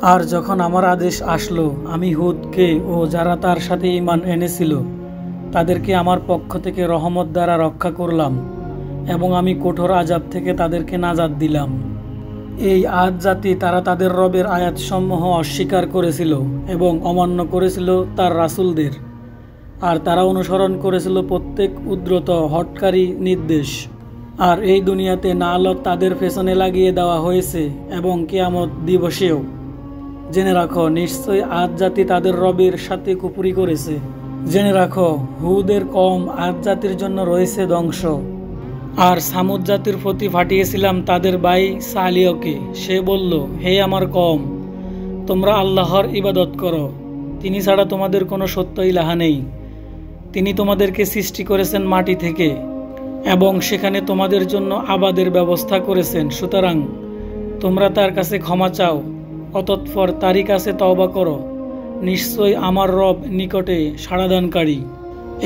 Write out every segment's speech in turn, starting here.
আর যখন আমার আদেশ আসলো, আমি হুদকে ও যারা তার সাথে ঈমান এনেছিল তাদেরকে আমার পক্ষ থেকে রহমত দ্বারা রক্ষা করলাম এবং আমি কঠোর আযাব থেকে তাদেরকে নাজাত দিলাম। এই আদ জাতি তারা তাদের রবের আয়াতসমূহ অস্বীকার করেছিল এবং অমান্য করেছিল তার রাসূলদের, আর তারা অনুসরণ করেছিল প্রত্যেক উদ্ধত হঠকারী নির্দেশ। আর এই দুনিয়াতে লানত তাদের পেছনে লাগিয়ে দেওয়া হয়েছে এবং কিয়ামত দিবসেও। জেনে রাখো, নিশ্চয়ই আদ জাতি তাদের রবের সাথে কুফরি করেছে। জেনে রাখো, হুদের কওম আদ জাতির জন্য রয়েছে ধ্বংস। আর সামুদ জাতির প্রতি পাঠিয়েছিলাম তাদের ভাই সালিহকে। সে বলল, হে আমার কওম, তোমরা আল্লাহর ইবাদত করো, তিনি ছাড়া তোমাদের কোনো সত্য ইলাহা নেই। তিনি তোমাদেরকে সৃষ্টি করেছেন মাটি থেকে এবং সেখানে তোমাদের জন্য আবাদের ব্যবস্থা করেছেন। সুতরাং তোমরা তার কাছে ক্ষমা চাও, অতঃপর তারই কাছে তওবা করো। নিশ্চয়ই আমার রব নিকটে সাড়াদানকারী।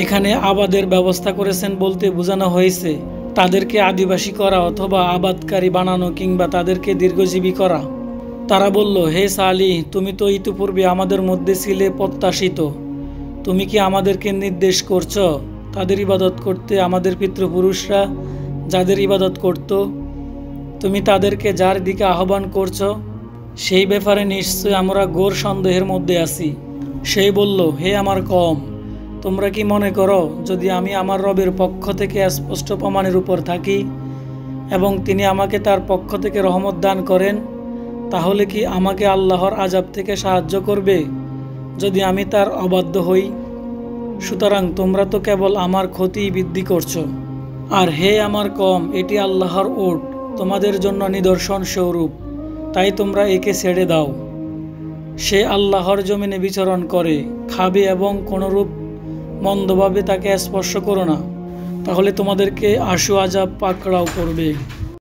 এখানে আবাদের ব্যবস্থা করেছেন বলতে বোঝানো হয়েছে তাদেরকে আদিবাসী করা অথবা আবাদকারী বানানো কিংবা তাদেরকে দীর্ঘজীবী করা। তারা বলল, হে সালিহ, তুমি তো ইতিপূর্বে আমাদের মধ্যে ছিলে প্রত্যাশিত। তুমি কি আমাদেরকে নির্দেশ করছ তাদের ইবাদত করতে, আমাদের পিতৃপুরুষরা যাদের ইবাদত করত? তুমি তাদেরকে যার দিকে আহ্বান করছ সেই ব্যাপারে নিশ্চয় আমরা ঘোর সন্দেহের মধ্যে আছি। সেই বলল, হে আমার কওম, তোমরা কি মনে করো যদি আমি আমার রবের পক্ষ থেকে স্পষ্ট প্রমাণের উপর থাকি এবং তিনি আমাকে তার পক্ষ থেকে রহমত দান করেন, তাহলে কি আমাকে আল্লাহর আযাব থেকে সাহায্য করবে যদি আমি তার অবাধ্য হই? সুতরাং তোমরা তো কেবল আমার ক্ষতি বৃদ্ধি করছ। আর হে আমার কওম, এটি আল্লাহর ওট, তোমাদের জন্য নিদর্শন স্বরূপ, তাই তোমরা একে ছেড়ে দাও। সে আল্লাহর জমিনে বিচরণ করে, খাবে এবং কোনরূপ মন্দভাবে তাকে স্পর্শ করো না, তাহলে তোমাদেরকে আশু আযাব পাকড়াও করবে।